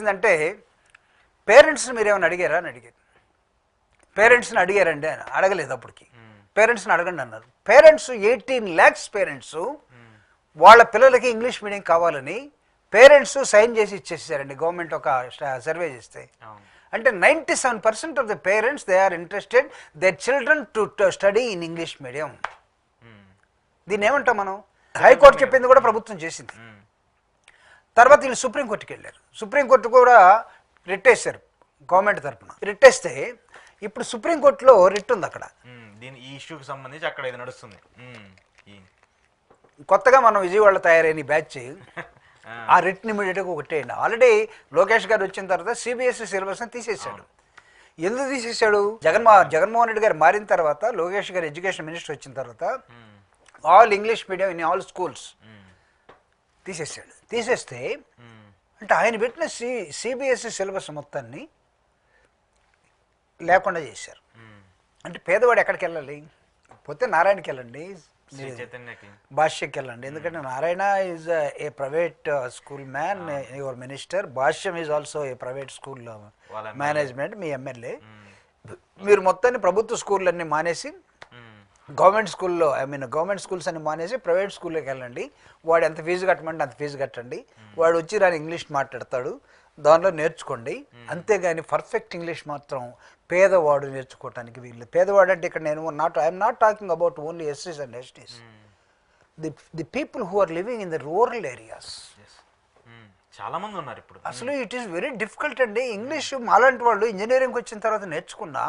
ఏంటంటే పేరెంట్స్ని మీరేమైనా అడిగారా అని అడిగారు. పేరెంట్స్ని అడిగారండి అని అడగలేదు. అప్పటికి పేరెంట్స్ని అడగండి అన్నారు. పేరెంట్స్ 18 lakhs పేరెంట్స్ వాళ్ళ పిల్లలకి ఇంగ్లీష్ మీడియం కావాలని పేరెంట్స్ సైన్ చేసి ఇచ్చేసారండి. గవర్నమెంట్ ఒక సర్వే చేస్తే అంటే 97% of the parents they are interested their children to study in English medium. దీన్ని ఏమంటాం మనం? హైకోర్టు చెప్పింది కూడా ప్రభుత్వం చేసింది. తర్వాత వీళ్ళు సుప్రీంకోర్టుకి వెళ్ళారు. సుప్రీంకోర్టు కూడా రిట్ వేశారు గవర్నమెంట్ తరఫున. రిట్ వేస్తే ఇప్పుడు సుప్రీంకోర్టులో రిట్ ఉంది. అక్కడ ఈ ఇష్యూకి సంబంధించి అక్కడ ఇది నడుస్తుంది. కొత్తగా మనం విజయవాడలో తయారైన బ్యాచ్ ఆ రిట్ని ఇమీడియట్గా కొట్టేయండి. ఆల్రెడీ లోకేష్ గారు వచ్చిన తర్వాత సిబిఎస్ఈ సిలబస్ని తీసేశాడు. ఎందుకు తీసేశాడు? జగన్మోహన్ రెడ్డి గారు మారిన తర్వాత, లోకేష్ గారు ఎడ్యుకేషన్ మినిస్టర్ వచ్చిన తర్వాత all English medium in all schools తీసేసాడు. తీసేస్తే అంటే ఆయన పెట్టిన సిబిఎస్ఈ సిలబస్ మొత్తాన్ని లేకుండా చేశారు. అంటే పేదవాడు ఎక్కడికి వెళ్ళాలి? పోతే నారాయణకి వెళ్ళండి, భాష్యకి వెళ్ళండి. ఎందుకంటే Narayana is a private school man, your minister. Bhashyam is also a private school management, me MLA. మీరు మొత్తాన్ని ప్రభుత్వ స్కూళ్ళన్నీ మానేసి గవర్నమెంట్ స్కూల్లో గవర్నమెంట్ స్కూల్స్ అన్ని మానేసి ప్రైవేట్ స్కూల్లోకి వెళ్ళండి. వాడు ఎంత ఫీజు కట్టమంటే అంత ఫీజు కట్టండి. వాడు వచ్చి రాని ఇంగ్లీష్ మాట్లాడతాడు, దానిలో నేర్చుకోండి. అంతేగాని పర్ఫెక్ట్ ఇంగ్లీష్ మాత్రం పేదవాడు నేర్చుకోవటానికి వీళ్ళు. పేదవాడు అంటే ఇక్కడ నేను I'm not talking about only ఎస్సీస్ and STs, the people who are living in the rural areas. చాలా మంది ఉన్నారు ఇప్పుడు. అసలు ఇట్ ఈస్ వెరీ డిఫికల్ట్ అండి. ఇంగ్లీష్ మాలాంటి వాళ్ళు ఇంజనీరింగ్ వచ్చిన తర్వాత నేర్చుకున్నా,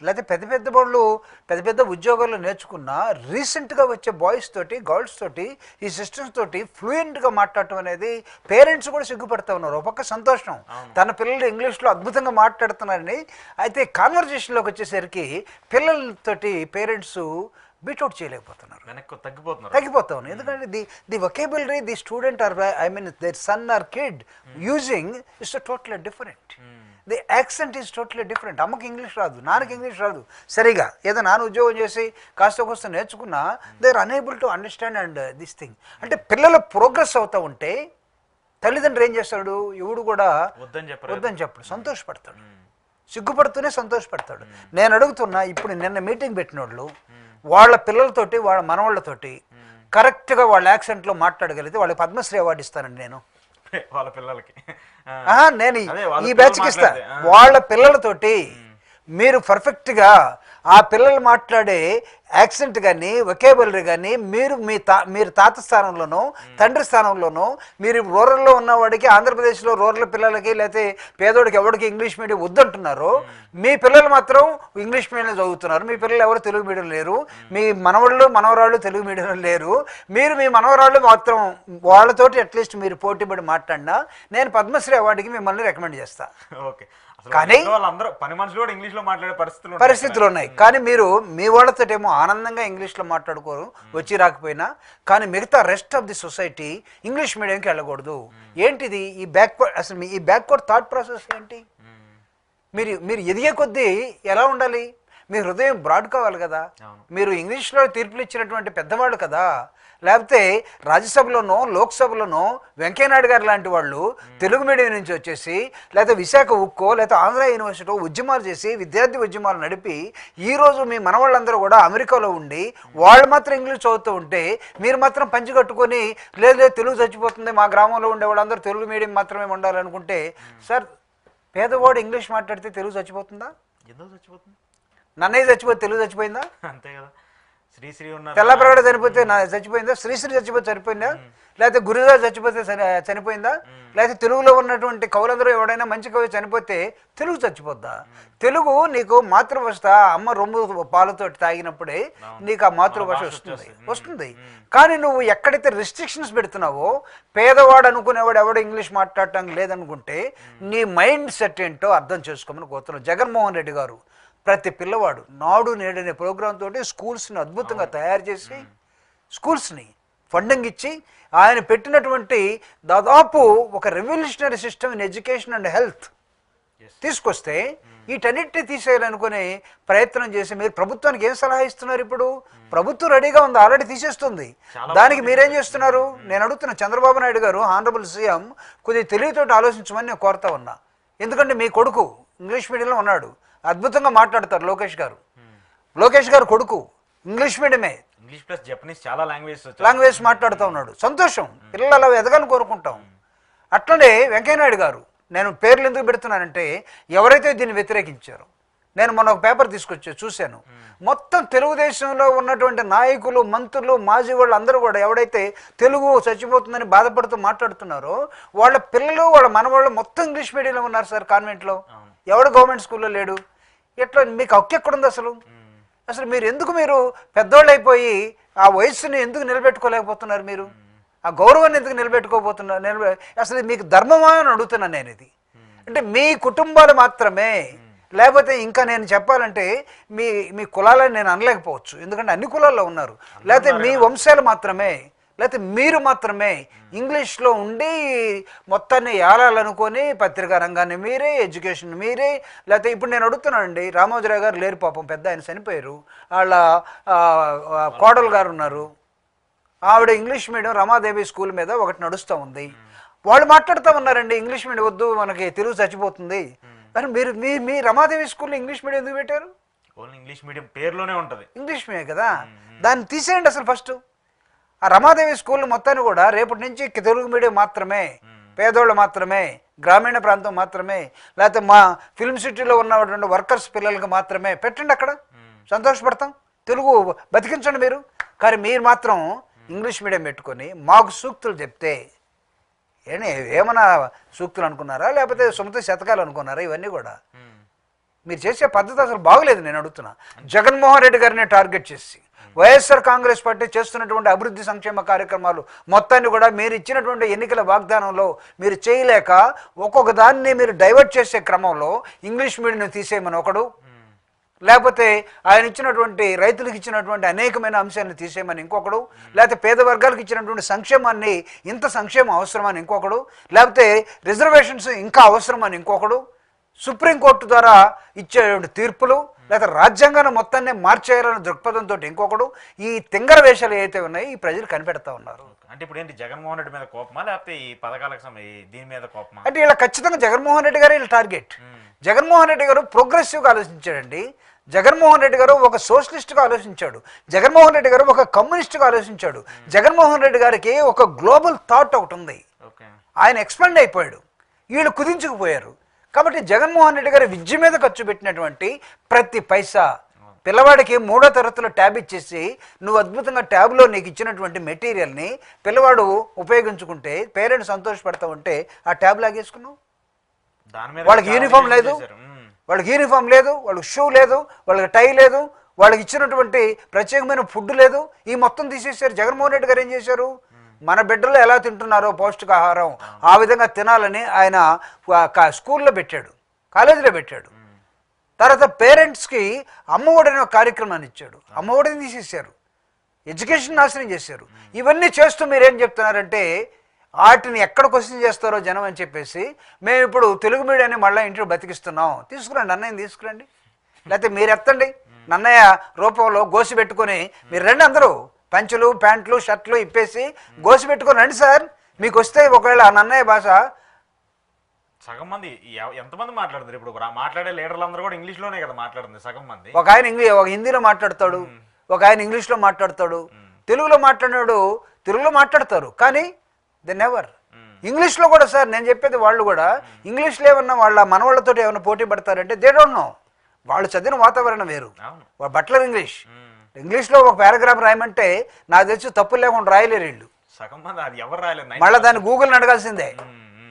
లేకపోతే పెద్ద పెద్ద ఉద్యోగాల్లో నేర్చుకున్నా, రీసెంట్గా వచ్చే బాయ్స్ తోటి, గర్ల్స్ తోటి, ఈ సిస్టమ్స్ తోటి ఫ్లూయెంట్గా మాట్లాడటం అనేది పేరెంట్స్ కూడా సిగ్గుపడుతూ ఉన్నారు. ఒక పక్క సంతోషం, తన పిల్లలు ఇంగ్లీష్లో అద్భుతంగా మాట్లాడుతున్నారని. అయితే కాన్వర్జేషన్లోకి వచ్చేసరికి పిల్లలతోటి పేరెంట్స్ బీట్అవుట్ చేయలేకపోతున్నారు, తగ్గిపోతా ఉన్నారు. ఎందుకంటే the vocabulary the student or their son or kid using is totally different. The accent is totally different. అమ్మకి ఇంగ్లీష్ రాదు, నాన్నకి ఇంగ్లీష్ రాదు సరిగా. ఏదో నాన్న ఉద్యోగం చేసి కాస్త కోస్త నేర్చుకున్నా they are unable to understand and this thing. అంటే పిల్లలు ప్రోగ్రెస్ అవుతూ ఉంటే తల్లిదండ్రులు ఏం చేస్తాడు? ఎవడు కూడా వద్దని చెప్పడు, సంతోషపడతాడు. సిగ్గుపడుతూనే సంతోషపడతాడు. నేను అడుగుతున్నా, ఇప్పుడు నిన్న మీటింగ్ పెట్టిన వాళ్ళు వాళ్ళ పిల్లలతోటి, వాళ్ళ మనవాళ్ళతోటి కరెక్ట్గా వాళ్ళ యాక్సెంట్లో మాట్లాడగలిగితే వాళ్ళకి పద్మశ్రీ అవార్డు ఇస్తానండి నేను. వాళ్ళ పిల్లలకి నేను ఈ బ్యాచ్కి ఇస్తా. వాళ్ళ పిల్లలతోటి మీరు పర్ఫెక్ట్గా ఆ పిల్లలు మాట్లాడే యాక్సెంట్ కానీ, వొకాబులరీ కానీ మీరు తాత స్థానంలోనో తండ్రి స్థానంలోనో, మీరు రూరల్లో ఉన్నవాడికి, ఆంధ్రప్రదేశ్లో రూరల్ పిల్లలకి లేకపోతే పేదోడికి ఎవరికి ఇంగ్లీష్ మీడియం వద్దంటున్నారో, మీ పిల్లలు మాత్రం ఇంగ్లీష్ మీడియం చదువుతున్నారు. మీ పిల్లలు ఎవరు తెలుగు మీడియం లేరు. మీ మనవరాళ్ళు తెలుగు మీడియం లేరు. మీరు మీ మనవరాళ్ళు మాత్రం వాళ్ళతోటి అట్లీస్ట్ మీరు పోటీపడి మాట్లాడినా నేను పద్మశ్రీ అవార్డుకి మిమ్మల్ని రికమెండ్ చేస్తాను. ఓకే. కానీ పని మనుషులు కూడా ఇంగ్లీష్లో మాట్లాడే పరిస్థితులు ఉన్నాయి. కానీ మీరు మీ వాళ్ళతో ఏమో ఆనందంగా ఇంగ్లీష్లో మాట్లాడుకోరు, వచ్చి రాకపోయినా. కానీ మిగతా rest of the society English మీడియంకి వెళ్ళకూడదు. ఏంటిది ఈ బ్యాక్వర్డ్? అసలు ఈ బ్యాక్వర్డ్ థాట్ ప్రాసెస్ ఏంటి? మీరు ఎదిగే కొద్దీ ఎలా ఉండాలి? మీ హృదయం బ్రాడ్ కావాలి కదా. మీరు ఇంగ్లీష్లో తీర్పులు ఇచ్చినటువంటి పెద్దవాళ్ళు కదా. లేకపోతే రాజ్యసభలోనో లోక్సభలోనో వెంకయ్యనాయుడు గారు లాంటి వాళ్ళు తెలుగు మీడియం నుంచి వచ్చేసి, లేకపోతే విశాఖ ఉక్కో లేకపోతే ఆంధ్ర యూనివర్సిటీ ఉద్యమాలు చేసి, విద్యార్థి ఉద్యమాలు నడిపి, ఈరోజు మీ మనవాళ్ళందరూ కూడా అమెరికాలో ఉండి వాళ్ళు మాత్రం ఇంగ్లీష్ చదువుతూ ఉంటే మీరు మాత్రం పంచి కట్టుకొని లేదు తెలుగు చచ్చిపోతుంది, మా గ్రామంలో ఉండే వాళ్ళందరూ తెలుగు మీడియం మాత్రమే ఉండాలనుకుంటే, సార్ పేదవాడు ఇంగ్లీష్ మాట్లాడితే తెలుగు చచ్చిపోతుందా? ఎందుకు చచ్చిపోతుంది? నన్నయ్య చచ్చిపోతే తెలుగు చచ్చిపోయిందా? అంతే కదా. శ్రీశ్రీ తెల్లప్రగడ చనిపోతే చచ్చిపోయిందా? శ్రీశ్రీ చచ్చిపోతే సరిపోయిందా? లేకపోతే గురుగారు చచ్చిపోతే చనిపోయిందా? లేకపోతే తెలుగులో ఉన్నటువంటి కవులందరూ ఎవడైనా మంచి కవి చనిపోతే తెలుగు చచ్చిపోద్దా? తెలుగు నీకు మాతృభాష, అమ్మ రొమ్ము పాలతో తాగినప్పుడే నీకు ఆ మాతృభాష వస్తుంది. కానీ నువ్వు ఎక్కడైతే రిస్ట్రిక్షన్స్ పెడుతున్నావో, పేదవాడు అనుకునేవాడు ఎవడు ఇంగ్లీష్ మాట్లాడటం లేదనుకుంటే నీ మైండ్ సెట్ ఏంటో అర్థం చేసుకోమని కోరుతున్నావు. జగన్మోహన్ రెడ్డి గారు ప్రతి పిల్లవాడు నాడు నేడనే ప్రోగ్రామ్ తోటి స్కూల్స్ని అద్భుతంగా తయారు చేసి, స్కూల్స్ని ఫండింగ్ ఇచ్చి, ఆయన పెట్టినటువంటి దాదాపు ఒక revolutionary system in education and health తీసుకొస్తే వీటన్నిటిని తీసేయాలనుకునే ప్రయత్నం చేసి మీరు ప్రభుత్వానికి ఏం సలహా ఇస్తున్నారు? ఇప్పుడు ప్రభుత్వం రెడీగా ఉంది, ఆల్రెడీ తీసేస్తుంది. దానికి మీరేం చేస్తున్నారు? నేను అడుగుతున్నా, చంద్రబాబు నాయుడు గారు హానరబుల్ సీఎం కొద్దిగా తెలివితోటి ఆలోచించమని నేను కోరుతా ఉన్నా. ఎందుకంటే మీ కొడుకు ఇంగ్లీష్ మీడియంలో ఉన్నాడు, అద్భుతంగా మాట్లాడతారు లోకేష్ గారు. లోకేష్ గారు కొడుకు ఇంగ్లీష్ మీడియమే, ఇంగ్లీష్ ప్లస్ జపనీస్ చాలా లాంగ్వేజ్ మాట్లాడుతూ ఉన్నాడు. సంతోషం, పిల్లలు అలా ఎదగాలని కోరుకుంటాం. అట్లనే వెంకయ్యనాయుడు గారు, నేను పేర్లు ఎందుకు పెడుతున్నానంటే ఎవరైతే దీన్ని వ్యతిరేకించారో, నేను మొన్న ఒక పేపర్ తీసుకొచ్చి చూశాను, మొత్తం తెలుగుదేశంలో ఉన్నటువంటి నాయకులు, మంత్రులు, మాజీ వాళ్ళు అందరూ కూడా ఎవడైతే తెలుగు చచ్చిపోతుందని బాధపడుతూ మాట్లాడుతున్నారో వాళ్ళ పిల్లలు, వాళ్ళ మనవాళ్ళు మొత్తం ఇంగ్లీష్ మీడియంలో ఉన్నారు సార్. కాన్వెంట్లో ఎవడు గవర్నమెంట్ స్కూల్లో లేడు. ఎట్లా మీకు హక్కు ఎక్కడుంది అసలు? అసలు మీరు ఎందుకు మీరు పెద్దోళ్ళు అయిపోయి ఆ వయస్సుని ఎందుకు నిలబెట్టుకోలేకపోతున్నారు? మీరు ఆ గౌరవాన్ని ఎందుకు నిలబెట్టుకోబోతున్నారు? అసలు మీకు ధర్మమా అని అడుగుతున్నాను నేను. ఇది అంటే మీ కుటుంబాలు మాత్రమే, లేకపోతే ఇంకా నేను చెప్పాలంటే మీ మీ కులాలని నేను అనలేకపోవచ్చు, ఎందుకంటే అన్ని కులాల్లో ఉన్నారు. లేకపోతే మీ వంశాలు మాత్రమే, లేకపోతే మీరు మాత్రమే ఇంగ్లీష్లో ఉండి మొత్తాన్ని ఏలాలనుకొని పత్రికా రంగాన్ని మీరే, ఎడ్యుకేషన్ మీరే. లేకపోతే ఇప్పుడు నేను అడుగుతున్నానండి, రామోజీరావు గారు లేరు పాపం, పెద్ద ఆయన చనిపోయారు. వాళ్ళ కోడలు గారు ఉన్నారు, ఆవిడ ఇంగ్లీష్ మీడియం రమాదేవి స్కూల్ మీద ఒకటి నడుస్తూ ఉంది. వాళ్ళు మాట్లాడుతూ ఉన్నారండి, ఇంగ్లీష్ మీడియం వద్దు, మనకి తెలుగు చచ్చిపోతుంది. కానీ మీరు మీ రమాదేవి స్కూల్లో ఇంగ్లీష్ మీడియం ఎందుకు పెట్టారు? ఇంగ్లీష్ మీడియం పేరులోనే ఉంటుంది, ఇంగ్లీష్ మీడియం కదా, దాన్ని తీసేయండి అసలు ఫస్ట్. ఆ రమాదేవి స్కూల్ మొత్తాన్ని కూడా రేపటి నుంచి తెలుగు మీడియం మాత్రమే, పేదోళ్ళు మాత్రమే, గ్రామీణ ప్రాంతం మాత్రమే, లేకపోతే మా ఫిల్మ్ సిటీలో ఉన్నటువంటి వర్కర్స్ పిల్లలకి మాత్రమే పెట్టండి. అక్కడ సంతోషపడతాం, తెలుగు బతికించండి మీరు. కానీ మీరు మాత్రం ఇంగ్లీష్ మీడియం పెట్టుకొని మాకు సూక్తులు చెప్తే ఏమన్నా సూక్తులు అనుకున్నారా, లేకపోతే సొంత శతకాలు అనుకున్నారా? ఇవన్నీ కూడా మీరు చేసే పద్ధతి అసలు బాగులేదు. నేను అడుగుతున్నా, జగన్మోహన్ రెడ్డి గారిని టార్గెట్ చేసి వైఎస్ఆర్ కాంగ్రెస్ పార్టీ చేస్తున్నటువంటి అభివృద్ధి సంక్షేమ కార్యక్రమాలు మొత్తాన్ని కూడా మీరు ఇచ్చినటువంటి ఎన్నికల వాగ్దానంలో మీరు చేయలేక ఒక్కొక్క దాన్ని మీరు డైవర్ట్ చేసే క్రమంలో ఇంగ్లీష్ మీడియం తీసేయమని ఒకడు, లేకపోతే ఆయన ఇచ్చినటువంటి రైతులకు ఇచ్చినటువంటి అనేకమైన అంశాలను తీసేయమని ఇంకొకడు, లేకపోతే పేద వర్గాలకు ఇచ్చినటువంటి సంక్షేమాన్ని ఇంత సంక్షేమం అవసరమని ఇంకొకడు, లేకపోతే రిజర్వేషన్స్ ఇంకా అవసరమని ఇంకొకడు, సుప్రీంకోర్టు ద్వారా ఇచ్చేటువంటి తీర్పులు, లేదా రాజ్యాంగాన్ని మొత్తాన్ని మార్చేయాలనే దృక్పథంతో ఇంకొకడు, ఈ తింగర వేషాలు ఏవైతే ఉన్నాయో ఈ ప్రజలు కనిపెడతా ఉన్నారు. అంటే ఇప్పుడు ఏంటి, జగన్మోహన్ రెడ్డి మీద కోపమా, లేకపోతే ఈ పథకాలకు దీని మీద కోపమా? అంటే ఇలా ఖచ్చితంగా జగన్మోహన్ రెడ్డి గారు వీళ్ళ టార్గెట్. జగన్మోహన్ రెడ్డి గారు ప్రోగ్రెసివ్గా ఆలోచించాడండి. జగన్మోహన్ రెడ్డి గారు ఒక సోషలిస్ట్గా ఆలోచించాడు. జగన్మోహన్ రెడ్డి గారు ఒక కమ్యూనిస్ట్గా ఆలోచించాడు. జగన్మోహన్ రెడ్డి గారికి ఒక గ్లోబల్ థాట్ ఒకటి ఉంది. ఆయన ఎక్స్పాండ్ అయిపోయాడు, వీళ్ళు కుదించుకుపోయారు. కాబట్టి జగన్మోహన్ రెడ్డి గారు విద్య మీద ఖర్చు పెట్టినటువంటి ప్రతి పైసా, పిల్లవాడికి 3వ తరగతిలో ట్యాబ్ ఇచ్చేసి నువ్వు అద్భుతంగా ట్యాబ్లో నీకు ఇచ్చినటువంటి మెటీరియల్ని పిల్లవాడు ఉపయోగించుకుంటే పేరెంట్స్ సంతోషపడతా ఉంటే ఆ ట్యాబ్ లాగేసుకున్నావు. వాళ్ళకి యూనిఫామ్ లేదు, వాళ్ళకి షూ లేదు, వాళ్ళకి టై లేదు, వాళ్ళకి ఇచ్చినటువంటి ప్రత్యేకమైన ఫుడ్ లేదు. ఈ మొత్తం తీసేశారు. జగన్మోహన్ రెడ్డి గారు ఏం చేశారు? మన బిడ్డలు ఎలా తింటున్నారో పౌష్టికాహారం ఆ విధంగా తినాలని ఆయన స్కూల్లో పెట్టాడు, కాలేజీలో పెట్టాడు. తర్వాత పేరెంట్స్కి అమ్మఒడి అనే కార్యక్రమాన్ని ఇచ్చాడు. అమ్మఒడిని తీసేశారు, ఎడ్యుకేషన్ నాశనం చేశారు. ఇవన్నీ చేస్తూ మీరేం చెప్తున్నారంటే వాటిని ఎక్కడ క్వశ్చన్ చేస్తారో జనం అని చెప్పేసి మేము ఇప్పుడు తెలుగు మీడియాన్ని మళ్ళీ ఇంట్లో బతికిస్తున్నాం. తీసుకురండి, అన్నయ్యని తీసుకురండి, లేకపోతే మీరు ఎత్తండి. నన్నయ్య రూపంలో గోసి పెట్టుకొని మీరు రండి, అందరూ పంచులు ప్యాంట్లు షర్ట్లు ఇప్పేసి గోసి పెట్టుకొని రండి సార్. మీకు వస్తే ఒకవేళ ఆ నన్నయ్య భాష సగం మంది ఎంతమంది మాట్లాడుతారు? ఇప్పుడు మాట్లాడే లీడర్లు అందరూ కూడా ఇంగ్లీష్లోనే కదా మాట్లాడుతుంది సగం మంది. ఒక ఆయన ఒక హిందీలో మాట్లాడతాడు, ఒక ఆయన ఇంగ్లీష్లో మాట్లాడతాడు, తెలుగులో మాట్లాడినాడు తెలుగులో మాట్లాడతారు. కానీ దే నెవర్ ఇంగ్లీష్లో కూడా. సార్ నేను చెప్పేది, వాళ్ళు కూడా ఇంగ్లీష్లో ఏమన్నా వాళ్ళ మనవాళ్ళతో ఏమైనా పోటీ పడతారంటే దే డోంట్ నో. వాళ్ళు చదివిన వాతావరణం వేరు. బట్లర్ ఇంగ్లీష్లో ఒక పారాగ్రాఫ్ రాయమంటే నాకు తెలిసి తప్పులు లేకుండా రాయలేరు వీళ్ళు. సగం మంది అది ఎవరు రాయలేదు. మళ్ళీ దాన్ని గూగుల్ని అడగాల్సిందే,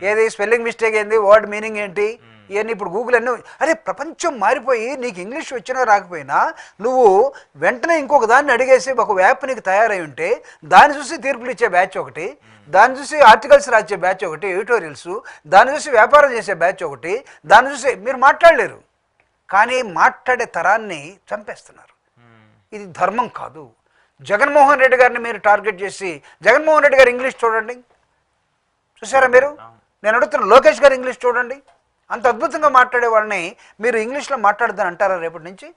ఏది స్పెల్లింగ్ మిస్టేక్ ఏంది, వర్డ్ మీనింగ్ ఏంటి, ఇవన్నీ ఇప్పుడు గూగుల్ అన్నీ. అరే ప్రపంచం మారిపోయి నీకు ఇంగ్లీష్ వచ్చినా రాకపోయినా నువ్వు వెంటనే ఇంకొక దాన్ని అడిగేసి ఒక యాప్ నీకు తయారై ఉంటే దాన్ని చూసి తీర్పులు ఇచ్చే బ్యాచ్ ఒకటి, దాన్ని చూసి ఆర్టికల్స్ రాసే బ్యాచ్ ఒకటి, ఎడిటోరియల్స్, దాన్ని చూసి వ్యాపారం చేసే బ్యాచ్ ఒకటి, దాన్ని చూసి మీరు మాట్లాడలేరు. కానీ మాట్లాడే తరాన్ని చంపేస్తున్నారు. ఇది ధర్మం కాదు. జగన్మోహన్ రెడ్డి గారిని మీరు టార్గెట్ చేసి, జగన్మోహన్ రెడ్డి గారు ఇంగ్లీష్ చూడండి, చూసారా మీరు? నేను అడుగుతున్నా, లోకేష్ గారు ఇంగ్లీష్ చూడండి, అంత అద్భుతంగా మాట్లాడే వాళ్ళని మీరు ఇంగ్లీష్లో మాట్లాడదని అంటారా రేపటి నుంచి?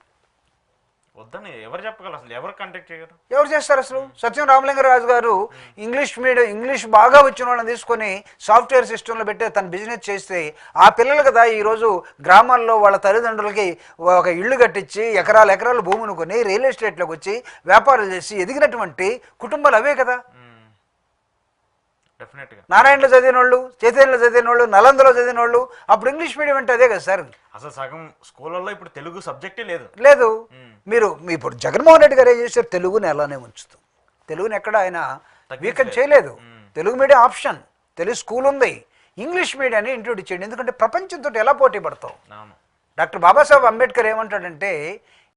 వద్దని ఎవరు చెప్పగలరు, అసలు ఎవరు కంటాక్ట్ చేయగలరు? ఎవరు చేస్తారు అసలు? సత్యం రామలింగరాజు గారు ఇంగ్లీష్ బాగా వచ్చిన వాళ్ళని తీసుకొని సాఫ్ట్వేర్ సిస్టంలో పెట్టి తన బిజినెస్ చేస్తే ఆ పిల్లలు కదా ఈరోజు గ్రామాల్లో వాళ్ళ తల్లిదండ్రులకి ఒక ఇళ్ళు కట్టించి ఎకరాలు భూములు కొని రియల్ ఎస్టేట్లోకి వచ్చి వ్యాపారాలు చేసి ఎదిగినటువంటి కుటుంబాలు అవే కదా. డెఫినెట్గా నారాయణలో చదివిన వాళ్ళు, చైతన్యలో చదివిన వాళ్ళు, నలందలో చదివిన వాళ్ళు, అప్పుడు ఇంగ్లీష్ మీడియం అంటే అదే కదా సార్. అసలు సగం స్కూళ్ళల్లో ఇప్పుడు తెలుగు సబ్జెక్టే లేదు. లేదు. మీరు ఇప్పుడు జగన్మోహన్ రెడ్డి గారు ఏం చేశారు? తెలుగుని అలానే ఉంచుతూ, తెలుగుని ఎక్కడ ఆయన వీకెండ్ చేయలేదు. Telugu medium option, Telugu school ఉంది, ఇంగ్లీష్ మీడియాన్ని ఇంట్రొడ్యూస్ చేయండి. ఎందుకంటే ప్రపంచంతో ఎలా పోటీ పడతావు? డాక్టర్ బాబాసాహెబ్ అంబేద్కర్ ఏమంటాడంటే